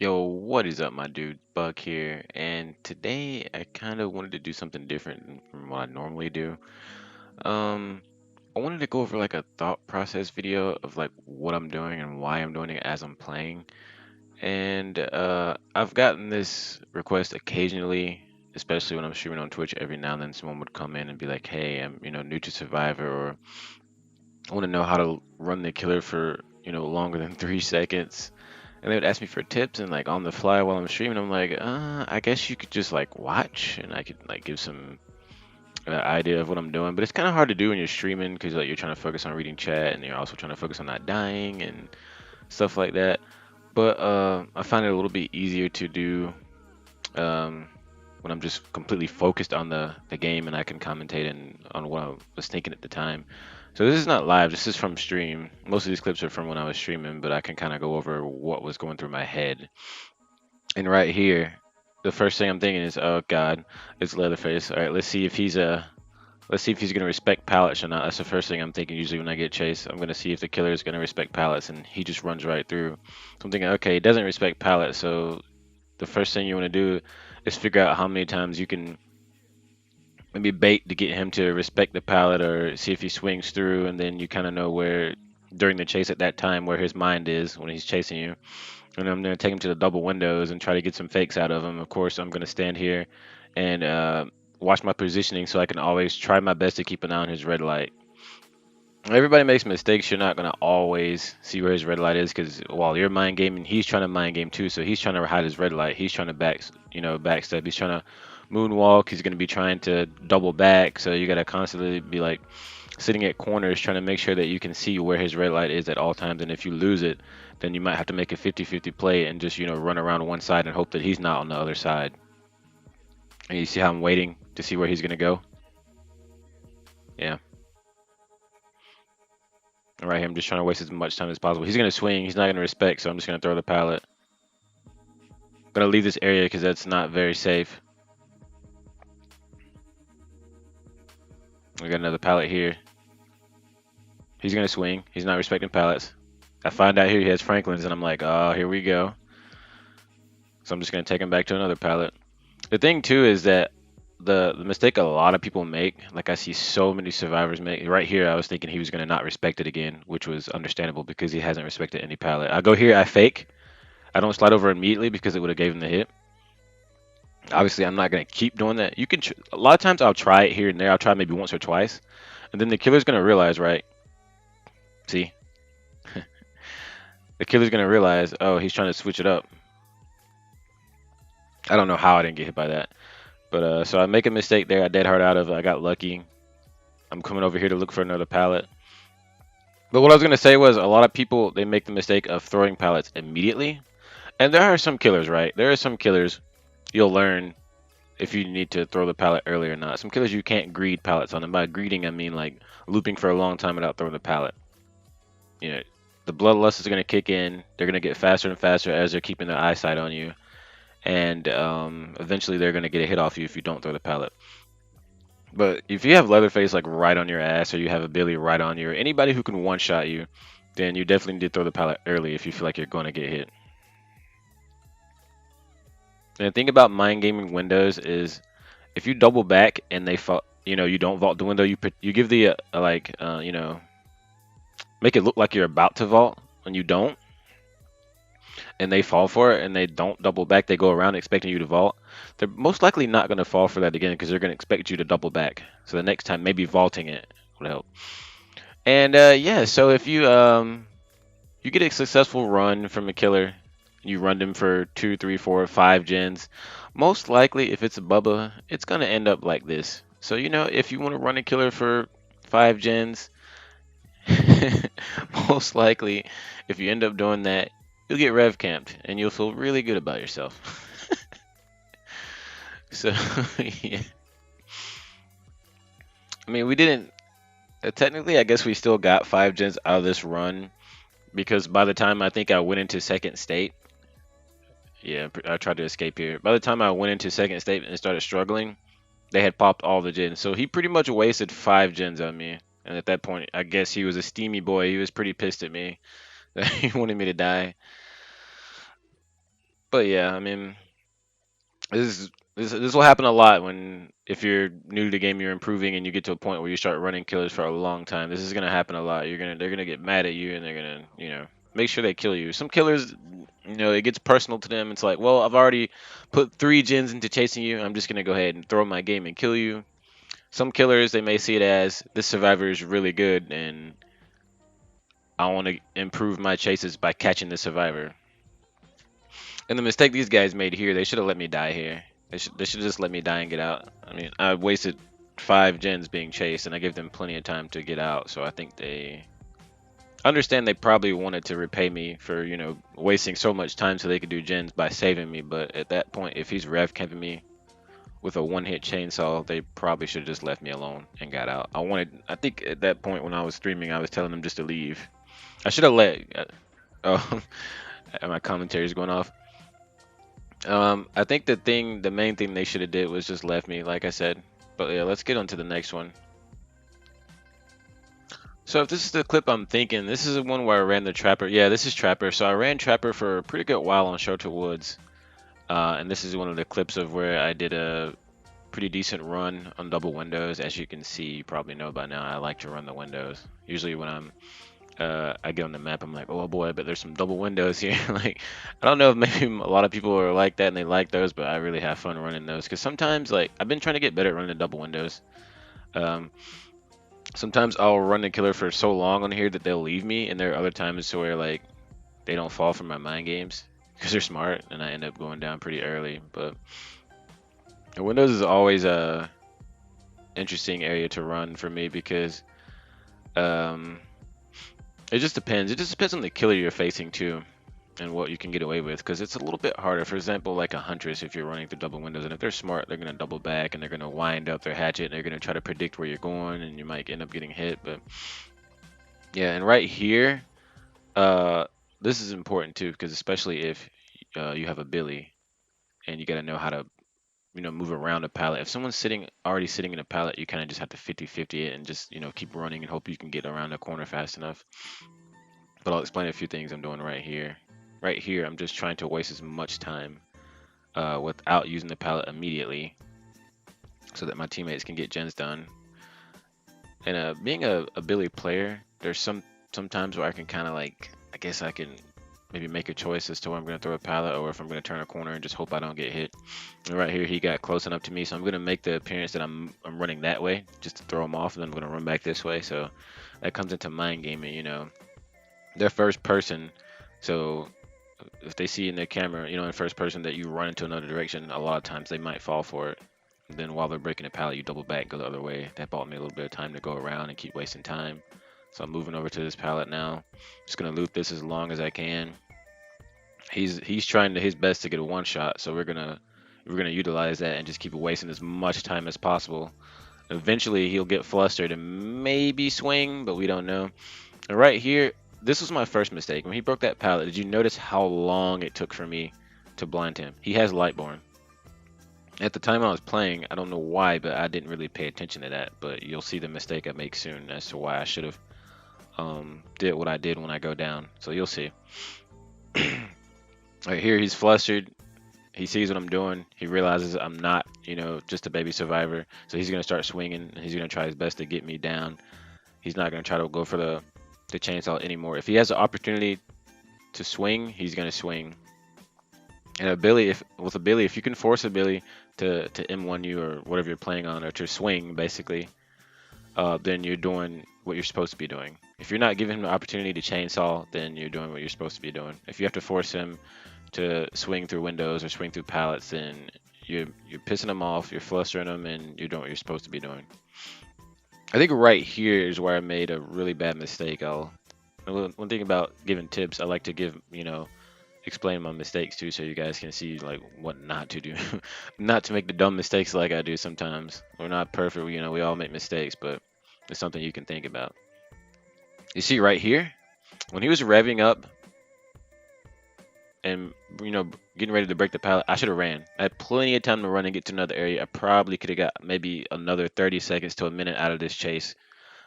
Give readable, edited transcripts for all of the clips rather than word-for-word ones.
Yo, what is up, my dude? Bug here, and today I kind of wanted to do something different from what I normally do. Um, I wanted to go over like a thought process video of like what I'm doing and why I'm doing it as I'm playing. And I've gotten this request occasionally, especially when I'm streaming on Twitch. Every now and then, someone would come in and be like, "Hey, I'm new to Survivor, or I want to know how to run the killer for longer than 3 seconds." And they would ask me for tips, and like on the fly while I'm streaming, I'm like, I guess you could just like watch, and I could like give some idea of what I'm doing. But it's kind of hard to do when you're streaming because like you're trying to focus on reading chat, and you're also trying to focus on not dying and stuff like that. But I find it a little bit easier to do um, when I'm just completely focused on the game, and I can commentate and on what I was thinking at the time. So this is not live. This is from stream. Most of these clips are from when I was streaming, but I can kind of go over what was going through my head. And right here, the first thing I'm thinking is, oh God, it's Leatherface. All right, let's see if he's gonna respect pallets or not. That's the first thing I'm thinking usually when I get chased. I'm gonna see if the killer is gonna respect pallets, and he just runs right through. So I'm thinking, okay, he doesn't respect pallets. So the first thing you want to do is figure out how many times you can maybe bait to get him to respect the pallet, or see if he swings through, and then you kind of know where during the chase at that time where his mind is when he's chasing you. And I'm going to take him to the double windows and try to get some fakes out of him. Of course, I'm going to stand here and watch my positioning so I can always try my best to keep an eye on his red light. Everybody makes mistakes. You're not going to always see where his red light is, because while you're mind gaming, he's trying to mind game too. So he's trying to hide his red light. He's trying to backstep. He's trying to moonwalk. He's going to be trying to double back. So you got to constantly be like sitting at corners trying to make sure that you can see where his red light is at all times. And if you lose it, then you might have to make a 50-50 play and just run around one side and hope that he's not on the other side. And you see how I'm waiting to see where he's going to go? Yeah. Right here, I'm just trying to waste as much time as possible. He's going to swing. He's not going to respect, so I'm just going to throw the pallet. I'm going to leave this area because that's not very safe. We got another pallet here. He's going to swing. He's not respecting pallets. I find out here he has Franklin's, and I'm like, oh, here we go. So I'm just going to take him back to another pallet. The thing, too, is that the mistake a lot of people make, like I see so many survivors make, right here I was thinking he was going to not respect it again, which was understandable because he hasn't respected any pallet. I go here, I fake. I don't slide over immediately because it would have gave him the hit. Obviously, I'm not going to keep doing that. You can a lot of times I'll try it here and there. I'll try maybe once or twice, and then the killer's going to realize, right? See, the killer's going to realize, oh, he's trying to switch it up. I don't know how I didn't get hit by that, but so I make a mistake there. I dead hard out of it. I got lucky. I'm coming over here to look for another pallet. But what I was going to say was, a lot of people, they make the mistake of throwing pallets immediately. And there are some killers, right? There are some killers you'll learn if you need to throw the pallet early or not. Some killers you can't greed pallets on. And by greeding, I mean like looping for a long time without throwing the pallet. The bloodlust is going to kick in. They're going to get faster and faster as they're keeping their eyesight on you. And eventually they're going to get a hit off you if you don't throw the pallet. But if you have Leatherface like right on your ass, or you have a Billy right on you, or anybody who can one-shot you, then you definitely need to throw the pallet early if you feel like you're going to get hit. And the thing about mind gaming windows is, if you double back and they fall, you don't vault the window, you give the make it look like you're about to vault when you don't, and they fall for it and they don't double back, they go around expecting you to vault. They're most likely not going to fall for that again because they're going to expect you to double back. So the next time, maybe vaulting it would help. And yeah, so if you get a successful run from a killer, you run them for 2, 3, 4, 5 gens. Most likely, if it's a Bubba, it's gonna end up like this. So if you want to run a killer for 5 gens, most likely, if you end up doing that, you'll get rev camped and you'll feel really good about yourself. So yeah, I mean, we didn't technically. I guess we still got 5 gens out of this run, because by the time I think I went into second state, yeah, I tried to escape here. By the time I went into second state and started struggling, they had popped all the gens. So he pretty much wasted 5 gens on me. And at that point, I guess he was a steamy boy. He was pretty pissed at me that he wanted me to die. But yeah, I mean, this will happen a lot when if you're new to the game, you're improving, and you get to a point where you start running killers for a long time. This is gonna happen a lot. They're gonna get mad at you, and they're gonna make sure they kill you. Some killers, it gets personal to them. It's like, well, I've already put 3 gens into chasing you. I'm just gonna go ahead and throw my game and kill you. Some killers, they may see it as this survivor is really good, and I want to improve my chases by catching the survivor. And the mistake these guys made here, they should have let me die here. They should just let me die and get out. I mean, I wasted 5 gens being chased, and I gave them plenty of time to get out. So I think they understand they probably wanted to repay me for wasting so much time so they could do gens by saving me. But at that point, if he's rev camping me with a one-hit chainsaw, they probably should have just left me alone and got out. I think at that point when I was streaming, I was telling them just to leave. I should have let. Oh, my commentary is going off. I think the main thing they should have did was just left me, like I said. But yeah, let's get on to the next one. So if this is the clip I'm thinking, this is the one where I ran the Trapper. Yeah, this is Trapper. So I ran Trapper for a pretty good while on Shelter Woods. And this is one of the clips of where I did a pretty decent run on double windows. As you can see, you probably know by now, I like to run the windows. Usually when I get on the map, I'm like, oh boy, I bet there's some double windows here. Like, I don't know if maybe a lot of people are like that and they like those, but I really have fun running those. Because sometimes, like, I've been trying to get better at running the double windows. Um, Sometimes I'll run the killer for so long on here that they'll leave me, and there are other times where, like, they don't fall for my mind games because they're smart, and I end up going down pretty early. But the windows is always a interesting area to run for me because um, it just depends. It just depends on the killer you're facing too, and what you can get away with. Because it's a little bit harder. For example, like a huntress, if you're running through double windows, and if they're smart, they're gonna double back and they're gonna wind up their hatchet and they're gonna try to predict where you're going, and you might end up getting hit. But yeah, and right here, uh, this is important too, because especially if you have a billy and you gotta know how to move around a pallet. If someone's already sitting in a pallet, you kind of just have to 50-50 it and just keep running and hope you can get around the corner fast enough. But I'll explain a few things I'm doing right here. Right here, I'm just trying to waste as much time without using the pallet immediately so that my teammates can get gens done. And being a Billy player, there's sometimes where I can kind of like, I guess I can maybe make a choice as to where I'm going to throw a pallet or if I'm going to turn a corner and just hope I don't get hit. And right here, he got close enough to me, so I'm going to make the appearance that I'm running that way just to throw him off, and then I'm going to run back this way. So that comes into mind gaming, They're first person, so if they see in their camera, in first person that you run into another direction, a lot of times they might fall for it. And then while they're breaking a pallet, you double back, go the other way. That bought me a little bit of time to go around and keep wasting time. So I'm moving over to this pallet now. Just gonna loot this as long as I can. He's trying his best to get a one shot, so we're gonna utilize that and just keep wasting as much time as possible. Eventually he'll get flustered and maybe swing, but we don't know. And right here, this was my first mistake. When he broke that pallet, did you notice how long it took for me to blind him? He has Lightborn. At the time I was playing, I don't know why, but I didn't really pay attention to that. But you'll see the mistake I make soon as to why I should have did what I did when I go down. So you'll see. Right here, he's flustered. He sees what I'm doing. He realizes I'm not, just a baby survivor. So he's gonna start swinging. And he's gonna try his best to get me down. He's not gonna try to go for the chainsaw anymore. If he has the opportunity to swing, he's gonna swing. And with a Billy, if you can force a Billy to M1 you or whatever you're playing on, or to swing basically, then you're doing what you're supposed to be doing. If you're not giving him the opportunity to chainsaw, then you're doing what you're supposed to be doing. If you have to force him to swing through windows or swing through pallets, then you're pissing him off, you're flustering him, and you're doing what you're supposed to be doing. I think right here is where I made a really bad mistake. One thing about giving tips, I like to give, explain my mistakes too, so you guys can see like what not to do, not to make the dumb mistakes like I do sometimes. We're not perfect, we all make mistakes, but it's something you can think about. You see right here, when he was revving up and getting ready to break the pallet, I should have ran. I had plenty of time to run and get to another area. I probably could have got maybe another 30 seconds to a minute out of this chase.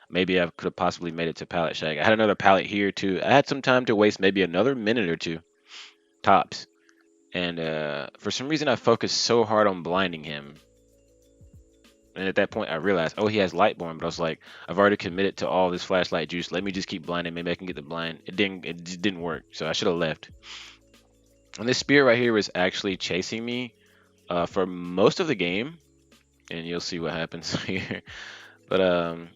Maybe I could have possibly made it to pallet shack. I had another pallet here too. I had some time to waste maybe another minute or two tops, And for some reason, I focused so hard on blinding him. And at that point, I realized, oh, he has Lightborn. But I was like, I've already committed to all this flashlight juice. Let me just keep blinding. Maybe I can get the blind. It didn't. It just didn't work. So I should have left. And this spirit right here was actually chasing me for most of the game, and you'll see what happens here. But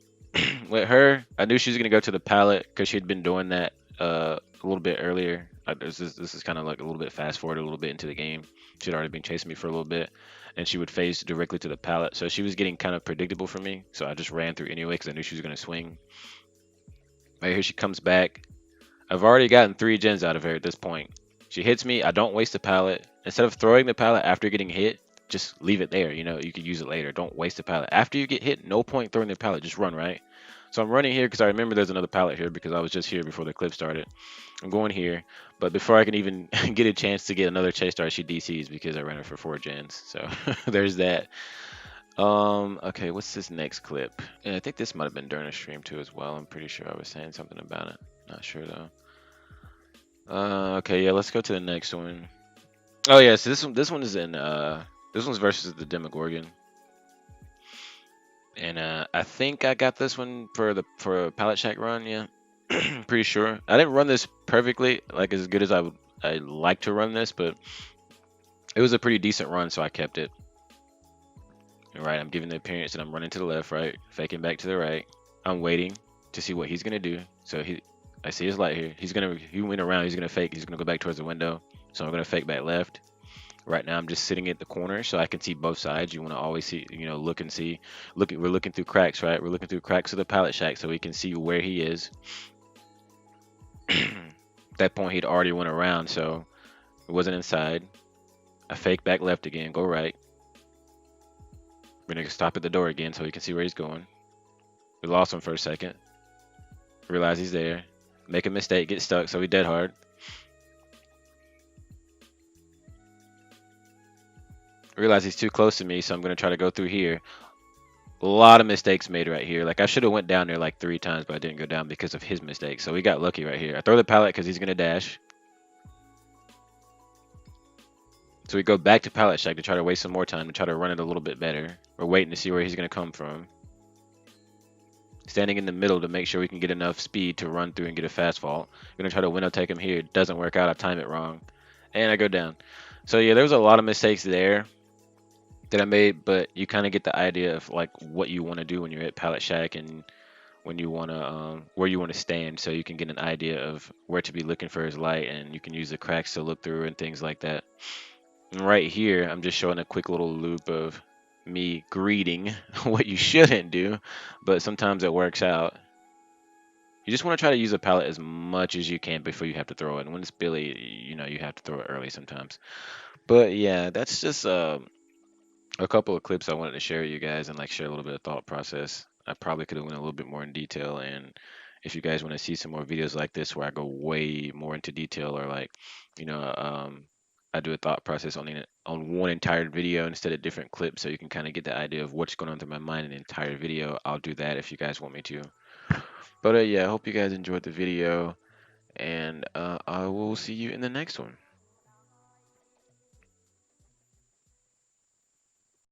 with her, I knew she was gonna go to the pallet because she had been doing that a little bit earlier. This is kind of like a little bit fast forward a little bit into the game. She'd already been chasing me for a little bit, and she would phase directly to the pallet. So she was getting kind of predictable for me. So I just ran through anyway because I knew she was gonna swing. Right here, she comes back. I've already gotten 3 gens out of her at this point. She hits me. I don't waste the pallet. Instead of throwing the pallet after getting hit, just leave it there. You know, you could use it later. Don't waste the pallet. After you get hit, no point throwing the pallet. Just run, right? So I'm running here because I remember there's another pallet here because I was just here before the clip started. I'm going here, but before I can even get a chance to get another chase start, she DCs because I ran her for 4 gens. So there's that. Okay, what's this next clip? And I think this might have been during a stream too as well. I'm pretty sure I was saying something about it. Not sure though. Okay, yeah, let's go to the next one. Oh yeah, so this one is in this one's versus the Demogorgon. And I think I got this one for a pallet shack run, yeah. Pretty sure. I didn't run this perfectly, like as good as I like to run this, but it was a pretty decent run, so I kept it. All right, I'm giving the appearance that I'm running to the left, right, faking back to the right. I'm waiting to see what he's gonna do. So I see his light here. He went around. He's gonna fake. He's gonna go back towards the window. So I'm gonna fake back left. Right now I'm just sitting at the corner so I can see both sides. You want to always see, you know, look and see. We're looking through cracks, right? We're looking through cracks of the pallet shack so we can see where he is. At that point he'd already went around, so it wasn't inside. I fake back left again, go right. We're gonna stop at the door again so we can see where he's going. We lost him for a second. Realize he's there. Make a mistake, get stuck, so we dead hard. Realize he's too close to me, so I'm gonna try to go through here. A lot of mistakes made right here. Like I should have went down there like 3 times, but I didn't go down because of his mistakes. So we got lucky right here. I throw the pallet because he's gonna dash. So we go back to pallet shack to try to waste some more time to try to run it a little bit better. We're waiting to see where he's gonna come from. Standing in the middle to make sure we can get enough speed to run through and get a fast vault. We're gonna try to window take him here. It doesn't work out. I time it wrong, and I go down. So yeah, there was a lot of mistakes there that I made, but you kind of get the idea of like what you want to do when you're at pallet shack and when you want to where you want to stand, so you can get an idea of where to be looking for his light, and you can use the cracks to look through and things like that. And right here I'm just showing a quick little loop of me greeting what you shouldn't do, but sometimes it works out. You just want to try to use a pallet as much as you can before you have to throw it, and when it's Billy, you know, you have to throw it early sometimes. But yeah, that's just a couple of clips I wanted to share with you guys and like share a little bit of thought process. I probably could have went a little bit more in detail, and if you guys want to see some more videos like this where I go way more into detail, or like, you know, I do a thought process on one entire video instead of different clips, so you can kind of get the idea of what's going on through my mind in the entire video. I'll do that if you guys want me to. But yeah, I hope you guys enjoyed the video, and I will see you in the next one.